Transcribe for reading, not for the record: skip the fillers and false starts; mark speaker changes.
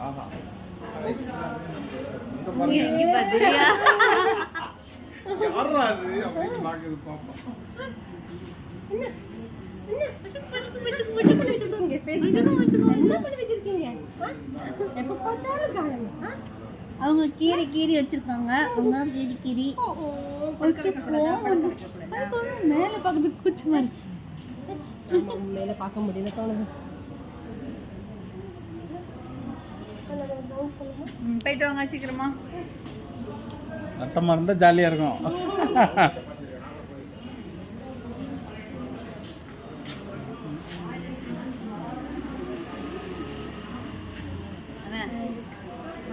Speaker 1: ஆஹா யாரா அது அப்படின்னு பாக்குது பாப்போம்.
Speaker 2: அவங்க கீரி கீரி வச்சிருக்காங்க. அவங்க கீரி கீரி மேல பார்க்கறதுக்கு கூச்சமா இருக்கு.
Speaker 3: மேல பார்க்க முடியல தோணுது.
Speaker 2: போயிட்டு வாங்க சீக்கிரமா.
Speaker 1: நட்டமா இருந்தா ஜாலியா இருக்கும்.
Speaker 2: என்ன